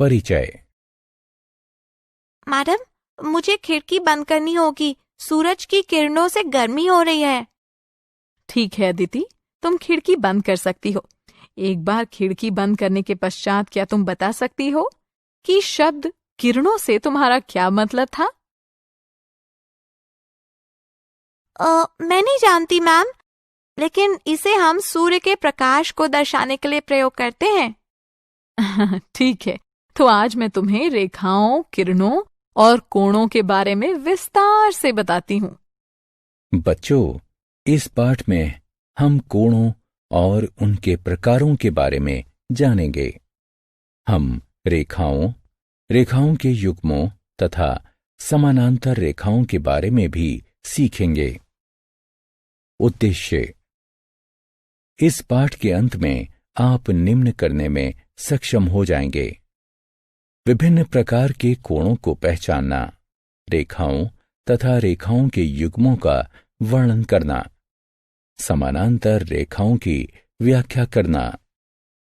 परिचय। मैडम, मुझे खिड़की बंद करनी होगी, सूरज की किरणों से गर्मी हो रही है। ठीक है अदिति, तुम खिड़की बंद कर सकती हो। एक बार खिड़की बंद करने के पश्चात क्या तुम बता सकती हो कि शब्द किरणों से तुम्हारा क्या मतलब था? मैं नहीं जानती मैम, लेकिन इसे हम सूर्य के प्रकाश को दर्शाने के लिए प्रयोग करते हैं। ठीक है, तो आज मैं तुम्हें रेखाओं, किरणों और कोणों के बारे में विस्तार से बताती हूँ। बच्चों, इस पाठ में हम कोणों और उनके प्रकारों के बारे में जानेंगे। हम रेखाओं, रेखाओं के युग्मों तथा समानांतर रेखाओं के बारे में भी सीखेंगे। उद्देश्य: इस पाठ के अंत में आप निम्न करने में सक्षम हो जाएंगे: विभिन्न प्रकार के कोणों को पहचानना, रेखाओं तथा रेखाओं के युग्मों का वर्णन करना, समानांतर रेखाओं की व्याख्या करना।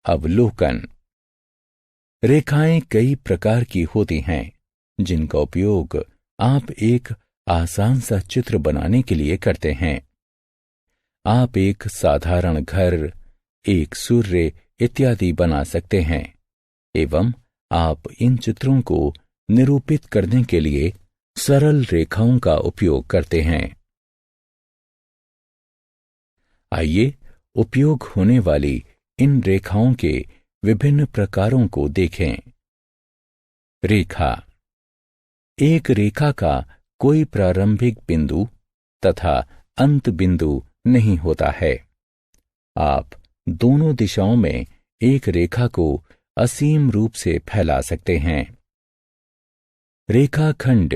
अवलोकन: रेखाएं कई प्रकार की होती हैं, जिनका उपयोग आप एक आसान सा चित्र बनाने के लिए करते हैं। आप एक साधारण घर, एक सूर्य इत्यादि बना सकते हैं एवं आप इन चित्रों को निरूपित करने के लिए सरल रेखाओं का उपयोग करते हैं। आइए उपयोग होने वाली इन रेखाओं के विभिन्न प्रकारों को देखें। रेखा: एक रेखा का कोई प्रारंभिक बिंदु तथा अंत बिंदु नहीं होता है। आप दोनों दिशाओं में एक रेखा को असीम रूप से फैला सकते हैं। रेखाखंड: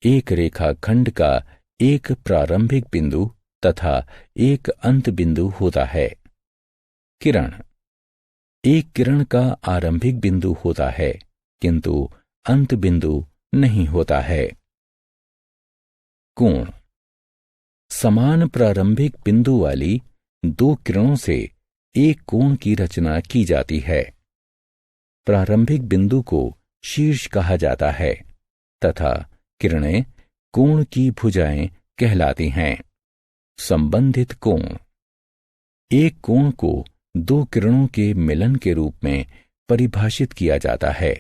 एक रेखाखंड का एक प्रारंभिक बिंदु तथा एक अंत बिंदु होता है। किरण: एक किरण का आरंभिक बिंदु होता है, किंतु अंत बिंदु नहीं होता है। कोण: समान प्रारंभिक बिंदु वाली दो किरणों से एक कोण की रचना की जाती है। प्रारंभिक बिंदु को शीर्ष कहा जाता है तथा किरणें कोण की भुजाएं कहलाती हैं। संबंधित कोण: एक कोण को दो किरणों के मिलन के रूप में परिभाषित किया जाता है,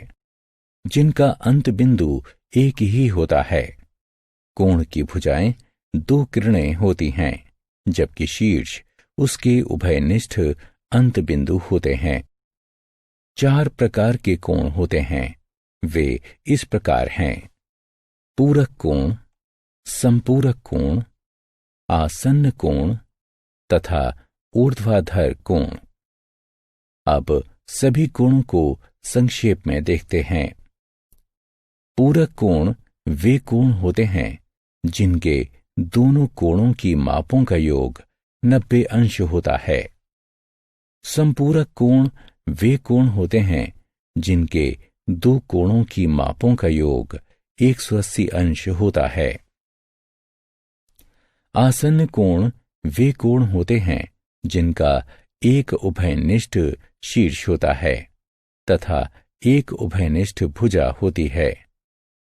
जिनका अंत बिंदु एक ही होता है। कोण की भुजाएं दो किरणें होती हैं, जबकि शीर्ष उसके उभयनिष्ठ अंत बिंदु होते हैं। 4 प्रकार के कोण होते हैं। वे इस प्रकार हैं: पूरक कोण, संपूरक कोण, आसन्न कोण तथा ऊर्ध्वाधर कोण। अब सभी कोणों को संक्षेप में देखते हैं। पूरक कोण वे कोण होते हैं जिनके दोनों कोणों की मापों का योग 90 अंश होता है। संपूरक कोण वे कोण होते हैं जिनके दो कोणों की मापों का योग 180 अंश होता है। आसन्न कोण वे कोण होते हैं जिनका एक उभयनिष्ठ शीर्ष होता है तथा एक उभयनिष्ठ भुजा होती है,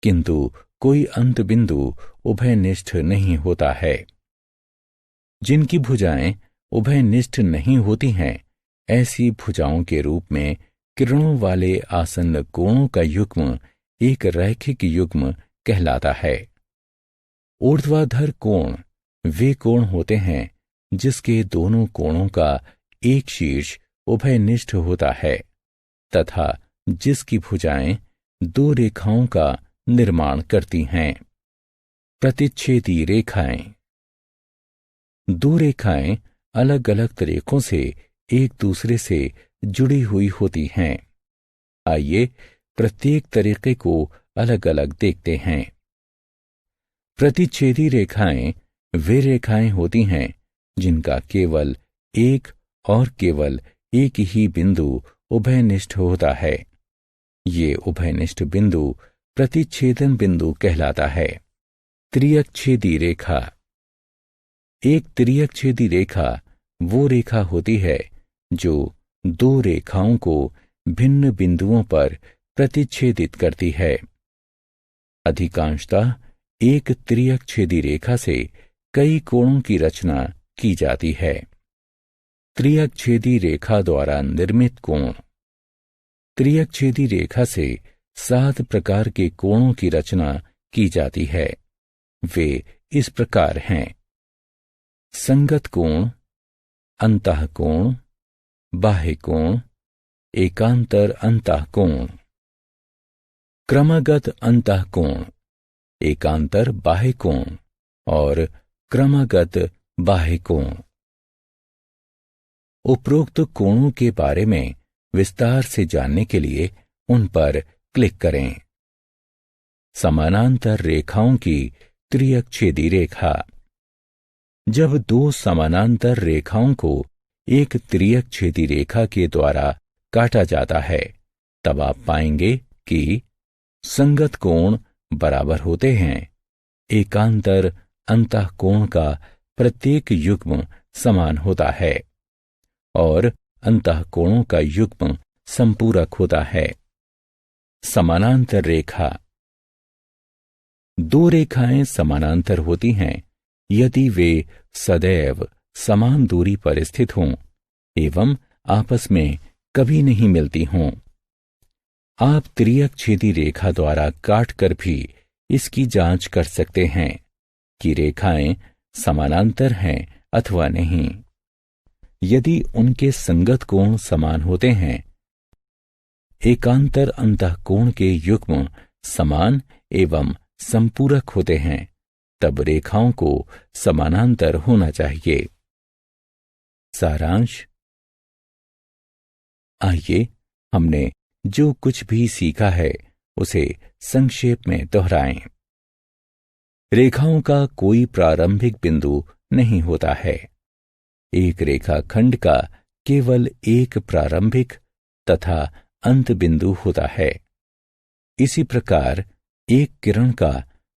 किंतु कोई अंत बिंदु उभयनिष्ठ नहीं होता है। जिनकी भुजाएं उभयनिष्ठ नहीं होती हैं, ऐसी भुजाओं के रूप में किरणों वाले आसन्न कोणों का युग्म एक रैखिक युग्म कहलाता है। ऊर्ध्वाधर कोण वे कोण होते हैं जिसके दोनों कोणों का एक शीर्ष उभयनिष्ठ होता है तथा जिसकी भुजाएं दो रेखाओं का निर्माण करती हैं। प्रतिच्छेदी रेखाएं: दो रेखाएं अलग अलग तरीकों से एक दूसरे से जुड़ी हुई होती हैं। आइए प्रत्येक तरीके को अलग अलग देखते हैं। प्रतिच्छेदी रेखाएं वे रेखाएं होती हैं जिनका केवल एक और केवल एक ही बिंदु उभयनिष्ठ होता है। ये उभयनिष्ठ बिंदु प्रतिच्छेदन बिंदु कहलाता है। त्रियकछेदी रेखा: एक त्रियकछेदी रेखा वो रेखा होती है जो दो रेखाओं को भिन्न बिंदुओं पर प्रतिच्छेदित करती है। अधिकांशतः एक त्रियकछेदी रेखा से कई कोणों की रचना की जाती है। त्रियकछेदी रेखा द्वारा निर्मित कोण। त्रियकछेदी रेखा से 7 प्रकार के कोणों की रचना की जाती है। वे इस प्रकार हैं: संगत कोण, अंतःकोण, बाह्य कोण, एकांतर अंतःकोण। क्रमगत अंतःकोण, एकांतर बाह्य कोण और क्रमगत बाह्य कोण। उपरोक्त कोणों के बारे में विस्तार से जानने के लिए उन पर क्लिक करें। समानांतर रेखाओं की त्रियकछेदी रेखा। जब 2 समानांतर रेखाओं को एक त्रियकछेदी रेखा के द्वारा काटा जाता है, तब आप पाएंगे कि संगत कोण बराबर होते हैं। एकांतर अंतःकोण का प्रत्येक युग्म समान होता है और अंतःकोणों का युग्म संपूरक होता है। समानांतर रेखा। 2 रेखाएं समानांतर होती हैं यदि वे सदैव समान दूरी पर स्थित हों एवं आपस में कभी नहीं मिलती हों। आप त्रियकछेदी रेखा द्वारा काटकर भी इसकी जांच कर सकते हैं कि रेखाएं समानांतर हैं अथवा नहीं। यदि उनके संगत कोण समान होते हैं, एकांतर अंतःकोण के युग्म समान एवं संपूरक होते हैं, तब रेखाओं को समानांतर होना चाहिए। सारांश। आइए हमने जो कुछ भी सीखा है उसे संक्षेप में दोहराएं। रेखाओं का कोई प्रारंभिक बिंदु नहीं होता है। एक रेखाखंड का केवल एक प्रारंभिक तथा अंत बिंदु होता है। इसी प्रकार एक किरण का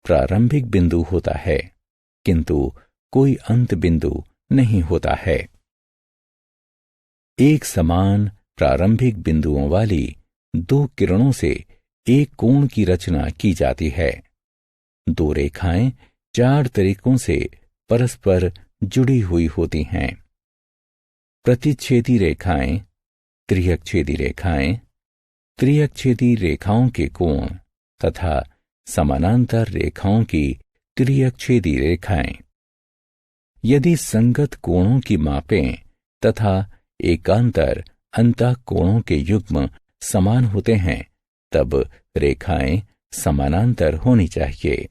प्रारंभिक बिंदु होता है, किंतु कोई अंत बिंदु नहीं होता है। एक समान प्रारंभिक बिंदुओं वाली 2 किरणों से एक कोण की रचना की जाती है। 2 रेखाएं 4 तरीकों से परस्पर जुड़ी हुई होती हैं। प्रतिच्छेदी रेखाएं, त्रियकछेदी रेखाएं, त्रियकछेदी रेखाओं के कोण तथा समानांतर रेखाओं की त्रियकछेदी रेखाएं। यदि संगत कोणों की मापें तथा एकांतर अंतःकोणों के युग्म समान होते हैं, तब रेखाएं समानांतर होनी चाहिए।